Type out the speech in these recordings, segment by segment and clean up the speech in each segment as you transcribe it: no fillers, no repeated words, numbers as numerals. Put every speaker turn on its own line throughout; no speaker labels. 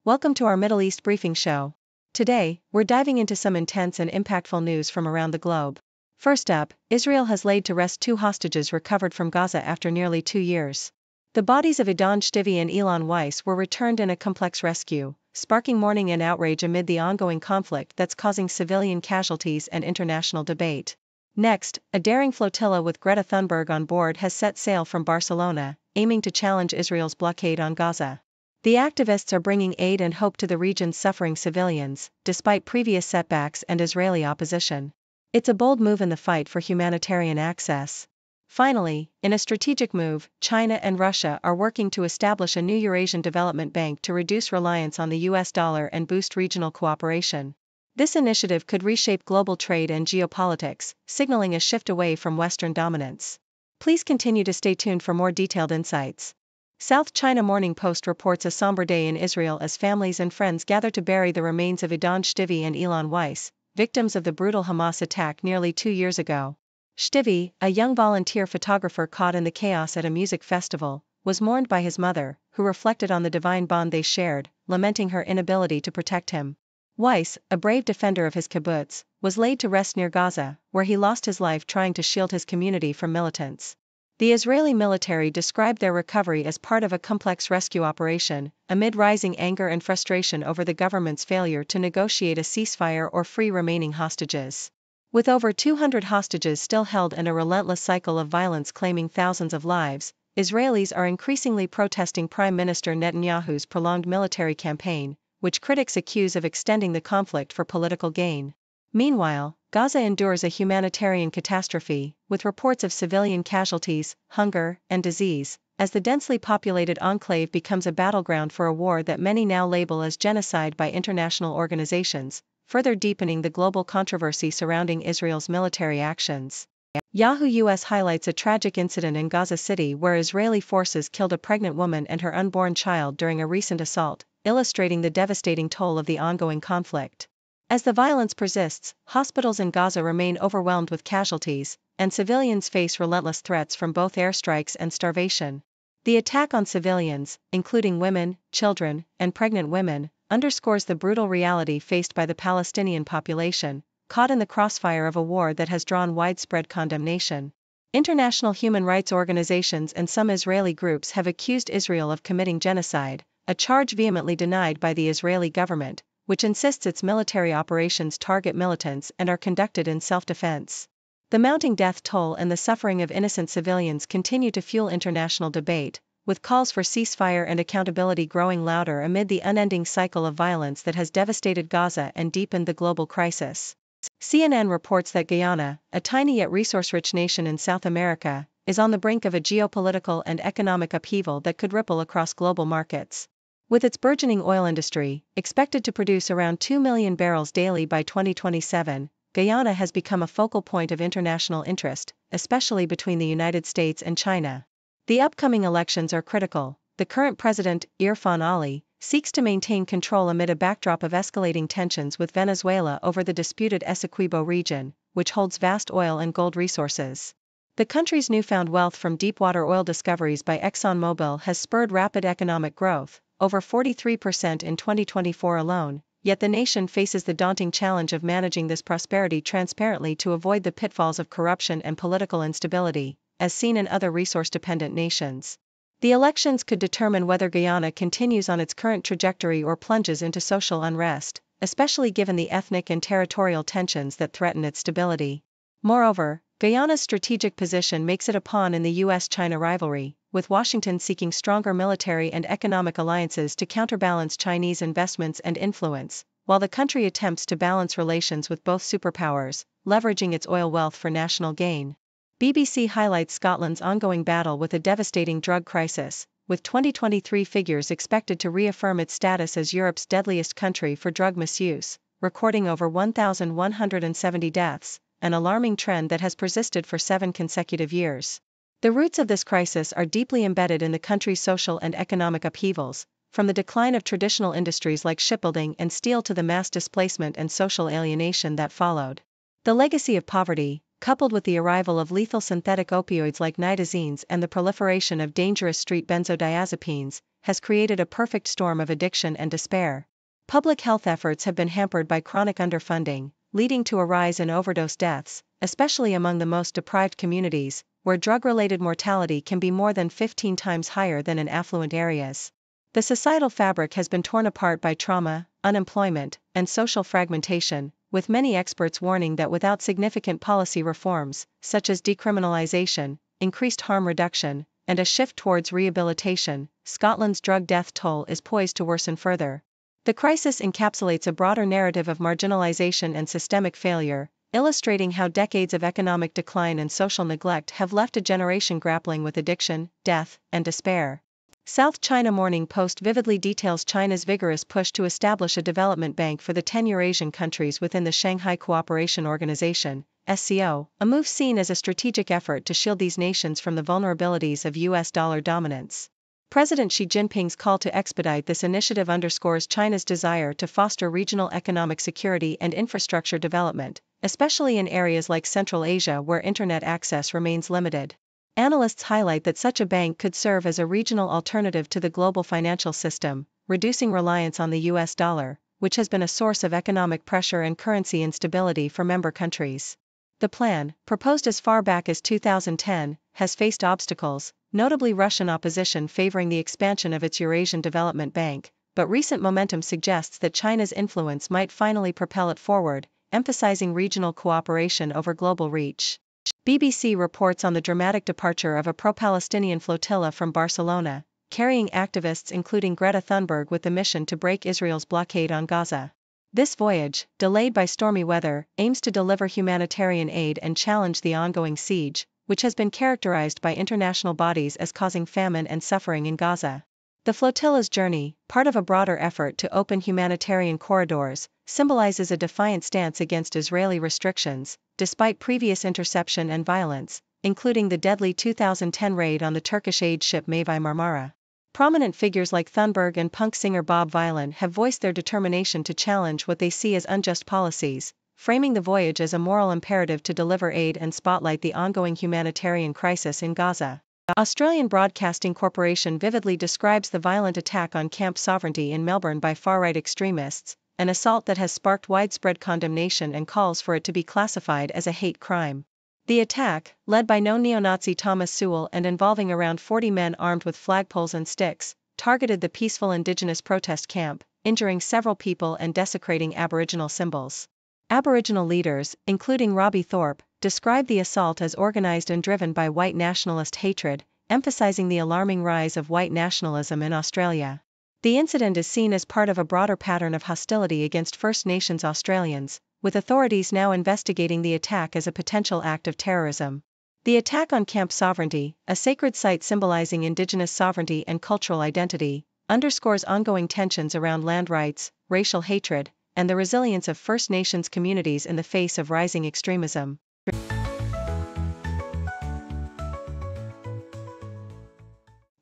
Welcome to our Middle East briefing show. Today, we're diving into some intense and impactful news from around the globe. First up, Israel has laid to rest 2 hostages recovered from Gaza after nearly 2 years. The bodies of Idan, Shtivi and Ilan Weiss were returned in a complex rescue, sparking mourning and outrage amid the ongoing conflict that's causing civilian casualties and international debate. Next, a daring flotilla with Greta Thunberg on board has set sail from Barcelona, aiming to challenge Israel's blockade on Gaza. The activists are bringing aid and hope to the region's suffering civilians, despite previous setbacks and Israeli opposition. It's a bold move in the fight for humanitarian access. Finally, in a strategic move, China and Russia are working to establish a new Eurasian development bank to reduce reliance on the US dollar and boost regional cooperation. This initiative could reshape global trade and geopolitics, signaling a shift away from Western dominance. Please continue to stay tuned for more detailed insights. South China Morning Post reports a somber day in Israel as families and friends gather to bury the remains of Idan, Shtivi and Ilan Weiss, victims of the brutal Hamas attack nearly 2 years ago. Shtivi, a young volunteer photographer caught in the chaos at a music festival, was mourned by his mother, who reflected on the divine bond they shared, lamenting her inability to protect him. Weiss, a brave defender of his kibbutz, was laid to rest near Gaza, where he lost his life trying to shield his community from militants. The Israeli military described their recovery as part of a complex rescue operation, amid rising anger and frustration over the government's failure to negotiate a ceasefire or free remaining hostages. With over 200 hostages still held and a relentless cycle of violence claiming thousands of lives, Israelis are increasingly protesting Prime Minister Netanyahu's prolonged military campaign, which critics accuse of extending the conflict for political gain. Meanwhile, Gaza endures a humanitarian catastrophe, with reports of civilian casualties, hunger, and disease, as the densely populated enclave becomes a battleground for a war that many now label as genocide by international organizations, further deepening the global controversy surrounding Israel's military actions. Yahoo US highlights a tragic incident in Gaza City where Israeli forces killed a pregnant woman and her unborn child during a recent assault, illustrating the devastating toll of the ongoing conflict. As the violence persists, hospitals in Gaza remain overwhelmed with casualties, and civilians face relentless threats from both airstrikes and starvation. The attack on civilians, including women, children, and pregnant women, underscores the brutal reality faced by the Palestinian population, caught in the crossfire of a war that has drawn widespread condemnation. International human rights organizations and some Israeli groups have accused Israel of committing genocide, a charge vehemently denied by the Israeli government, which insists its military operations target militants and are conducted in self-defense. The mounting death toll and the suffering of innocent civilians continue to fuel international debate, with calls for ceasefire and accountability growing louder amid the unending cycle of violence that has devastated Gaza and deepened the global crisis. CNN reports that Guyana, a tiny yet resource-rich nation in South America, is on the brink of a geopolitical and economic upheaval that could ripple across global markets. With its burgeoning oil industry, expected to produce around 2 million barrels daily by 2027, Guyana has become a focal point of international interest, especially between the United States and China. The upcoming elections are critical. The current president, Irfan Ali, seeks to maintain control amid a backdrop of escalating tensions with Venezuela over the disputed Essequibo region, which holds vast oil and gold resources. The country's newfound wealth from deepwater oil discoveries by ExxonMobil has spurred rapid economic growth, over 43% in 2024 alone, yet the nation faces the daunting challenge of managing this prosperity transparently to avoid the pitfalls of corruption and political instability, as seen in other resource-dependent nations. The elections could determine whether Guyana continues on its current trajectory or plunges into social unrest, especially given the ethnic and territorial tensions that threaten its stability. Moreover, Guyana's strategic position makes it a pawn in the US-China rivalry, with Washington seeking stronger military and economic alliances to counterbalance Chinese investments and influence, while the country attempts to balance relations with both superpowers, leveraging its oil wealth for national gain. BBC highlights Scotland's ongoing battle with a devastating drug crisis, with 2023 figures expected to reaffirm its status as Europe's deadliest country for drug misuse, recording over 1,170 deaths, an alarming trend that has persisted for 7 consecutive years. The roots of this crisis are deeply embedded in the country's social and economic upheavals, from the decline of traditional industries like shipbuilding and steel to the mass displacement and social alienation that followed. The legacy of poverty, coupled with the arrival of lethal synthetic opioids like nitazenes and the proliferation of dangerous street benzodiazepines, has created a perfect storm of addiction and despair. Public health efforts have been hampered by chronic underfunding, leading to a rise in overdose deaths, especially among the most deprived communities, where drug-related mortality can be more than 15 times higher than in affluent areas. The societal fabric has been torn apart by trauma, unemployment, and social fragmentation, with many experts warning that without significant policy reforms, such as decriminalization, increased harm reduction, and a shift towards rehabilitation, Scotland's drug death toll is poised to worsen further. The crisis encapsulates a broader narrative of marginalization and systemic failure, illustrating how decades of economic decline and social neglect have left a generation grappling with addiction, death, and despair. South China Morning Post vividly details China's vigorous push to establish a development bank for the 10 Eurasian countries within the Shanghai Cooperation Organization, SCO, a move seen as a strategic effort to shield these nations from the vulnerabilities of US dollar dominance. President Xi Jinping's call to expedite this initiative underscores China's desire to foster regional economic security and infrastructure development, especially in areas like Central Asia where internet access remains limited. Analysts highlight that such a bank could serve as a regional alternative to the global financial system, reducing reliance on the US dollar, which has been a source of economic pressure and currency instability for member countries. The plan, proposed as far back as 2010, has faced obstacles, notably Russian opposition favoring the expansion of its Eurasian Development Bank, but recent momentum suggests that China's influence might finally propel it forward, emphasizing regional cooperation over global reach. BBC reports on the dramatic departure of a pro-Palestinian flotilla from Barcelona, carrying activists including Greta Thunberg with the mission to break Israel's blockade on Gaza. This voyage, delayed by stormy weather, aims to deliver humanitarian aid and challenge the ongoing siege, which has been characterized by international bodies as causing famine and suffering in Gaza. The flotilla's journey, part of a broader effort to open humanitarian corridors, symbolizes a defiant stance against Israeli restrictions, despite previous interception and violence, including the deadly 2010 raid on the Turkish aid ship Mavi Marmara. Prominent figures like Thunberg and punk singer Bob Vylan have voiced their determination to challenge what they see as unjust policies, framing the voyage as a moral imperative to deliver aid and spotlight the ongoing humanitarian crisis in Gaza. Australian Broadcasting Corporation vividly describes the violent attack on Camp Sovereignty in Melbourne by far-right extremists, an assault that has sparked widespread condemnation and calls for it to be classified as a hate crime. The attack, led by known neo-Nazi Thomas Sewell and involving around 40 men armed with flagpoles and sticks, targeted the peaceful Indigenous protest camp, injuring several people and desecrating Aboriginal symbols. Aboriginal leaders, including Robbie Thorpe, described the assault as organized and driven by white nationalist hatred, emphasizing the alarming rise of white nationalism in Australia. The incident is seen as part of a broader pattern of hostility against First Nations Australians, with authorities now investigating the attack as a potential act of terrorism. The attack on Camp Sovereignty, a sacred site symbolizing Indigenous sovereignty and cultural identity, underscores ongoing tensions around land rights, racial hatred, and the resilience of First Nations communities in the face of rising extremism.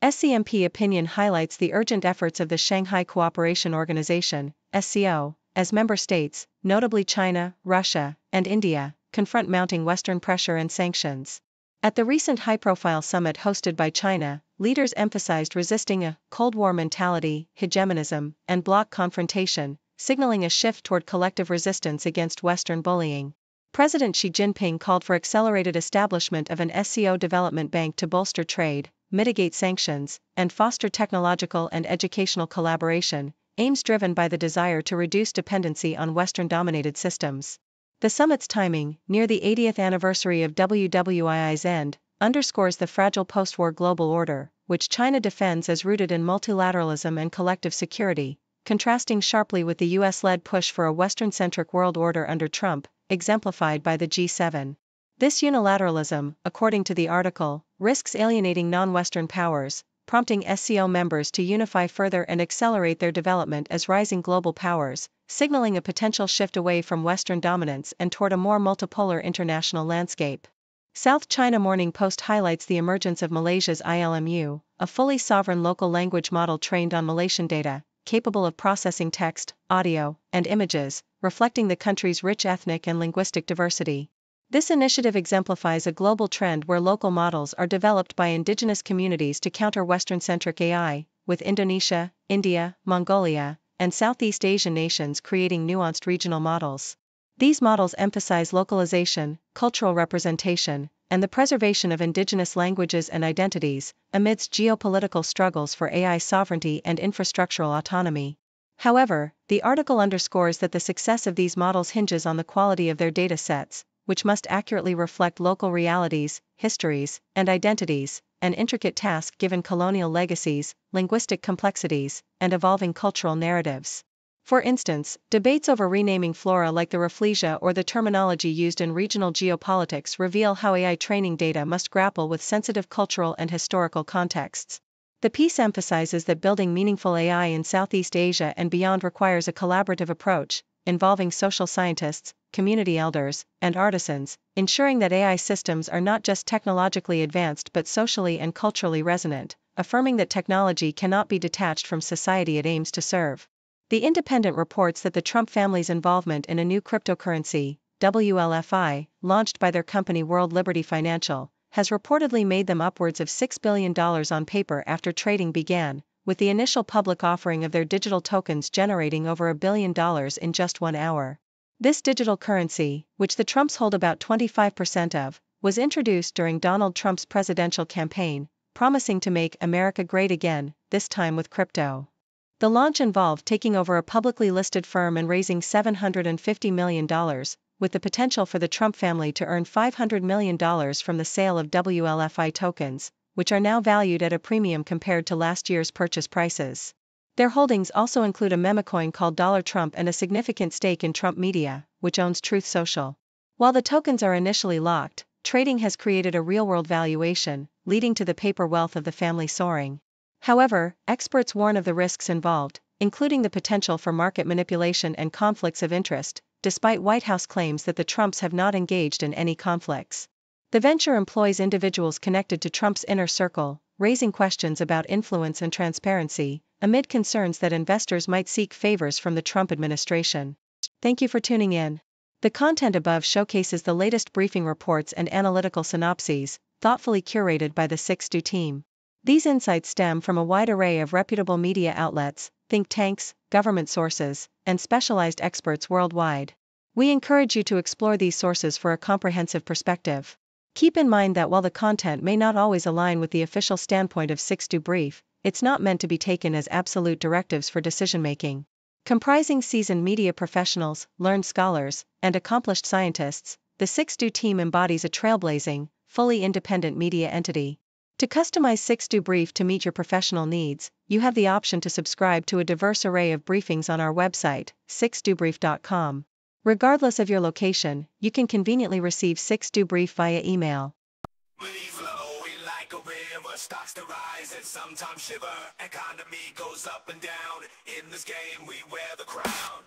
SCMP opinion highlights the urgent efforts of the Shanghai Cooperation Organization, SCO, as member states, notably China, Russia, and India, confront mounting Western pressure and sanctions. At the recent high-profile summit hosted by China, leaders emphasized resisting a Cold War mentality, hegemonism, and bloc confrontation, signaling a shift toward collective resistance against Western bullying. President Xi Jinping called for accelerated establishment of an SCO development bank to bolster trade, mitigate sanctions, and foster technological and educational collaboration, aims driven by the desire to reduce dependency on Western-dominated systems. The summit's timing, near the 80th anniversary of WWII's end, underscores the fragile post-war global order, which China defends as rooted in multilateralism and collective security, contrasting sharply with the US-led push for a Western-centric world order under Trump, exemplified by the G7. This unilateralism, according to the article, risks alienating non-Western powers, prompting SCO members to unify further and accelerate their development as rising global powers, signaling a potential shift away from Western dominance and toward a more multipolar international landscape. South China Morning Post highlights the emergence of Malaysia's ILMU, a fully sovereign local language model trained on Malaysian data, capable of processing text, audio, and images, reflecting the country's rich ethnic and linguistic diversity. This initiative exemplifies a global trend where local models are developed by indigenous communities to counter Western-centric AI, with Indonesia, India, Mongolia, and Southeast Asian nations creating nuanced regional models. These models emphasize localization, cultural representation, and the preservation of indigenous languages and identities, amidst geopolitical struggles for AI sovereignty and infrastructural autonomy. However, the article underscores that the success of these models hinges on the quality of their data sets, which must accurately reflect local realities, histories, and identities, an intricate task given colonial legacies, linguistic complexities, and evolving cultural narratives. For instance, debates over renaming flora like the Rafflesia or the terminology used in regional geopolitics reveal how AI training data must grapple with sensitive cultural and historical contexts. The piece emphasizes that building meaningful AI in Southeast Asia and beyond requires a collaborative approach, involving social scientists, community elders, and artisans, ensuring that AI systems are not just technologically advanced but socially and culturally resonant, affirming that technology cannot be detached from society it aims to serve. The Independent reports that the Trump family's involvement in a new cryptocurrency, WLFI, launched by their company World Liberty Financial, has reportedly made them upwards of $6 billion on paper after trading began, with the initial public offering of their digital tokens generating over $1 billion in just 1 hour. This digital currency, which the Trumps hold about 25% of, was introduced during Donald Trump's presidential campaign, promising to make America great again, this time with crypto. The launch involved taking over a publicly listed firm and raising $750 million, with the potential for the Trump family to earn $500 million from the sale of WLFI tokens, which are now valued at a premium compared to last year's purchase prices. Their holdings also include a memecoin called Dollar Trump and a significant stake in Trump Media, which owns Truth Social. While the tokens are initially locked, trading has created a real-world valuation, leading to the paper wealth of the family soaring. However, experts warn of the risks involved, including the potential for market manipulation and conflicts of interest, despite White House claims that the Trumps have not engaged in any conflicts. The venture employs individuals connected to Trump's inner circle, raising questions about influence and transparency, amid concerns that investors might seek favors from the Trump administration. Thank you for tuning in. The content above showcases the latest briefing reports and analytical synopses, thoughtfully curated by the 6Do team. These insights stem from a wide array of reputable media outlets, think tanks, government sources, and specialized experts worldwide. We encourage you to explore these sources for a comprehensive perspective. Keep in mind that while the content may not always align with the official standpoint of 6Do Brief, it's not meant to be taken as absolute directives for decision-making. Comprising seasoned media professionals, learned scholars, and accomplished scientists, the 6Do team embodies a trailblazing, fully independent media entity. To customize 6Do Brief to meet your professional needs, you have the option to subscribe to a diverse array of briefings on our website, 6dobrief.com. Regardless of your location, you can conveniently receive 6Do Brief via email.
Stocks to rise and sometimes shiver. Economy goes up and down. In this game we wear the crown.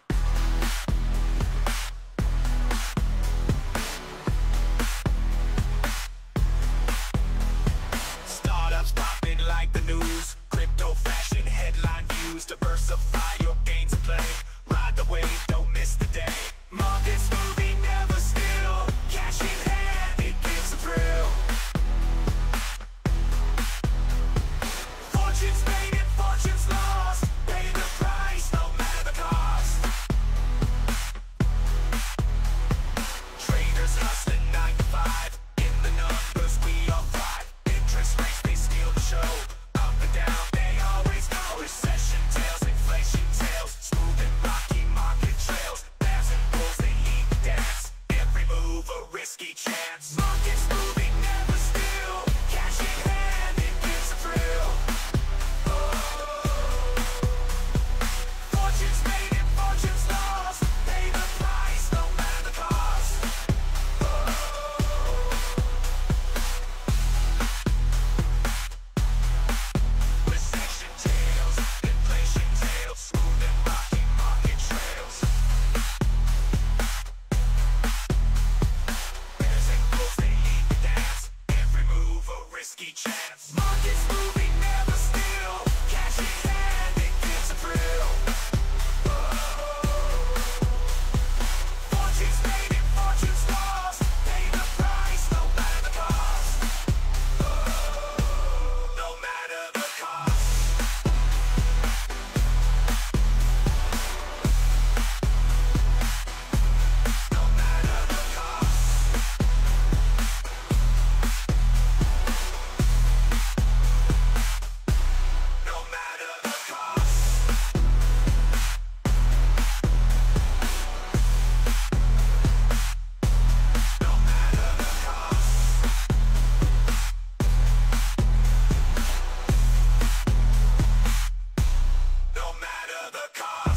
Startups popping like the news. Crypto fashion headline views. Diversify your gains and play. Ride the wave, don't miss the day. Markets moving, never still. Cash in hand, it gives a thrill. Fortunes made and fortunes lost. Pay the price, no matter the cost. the cause.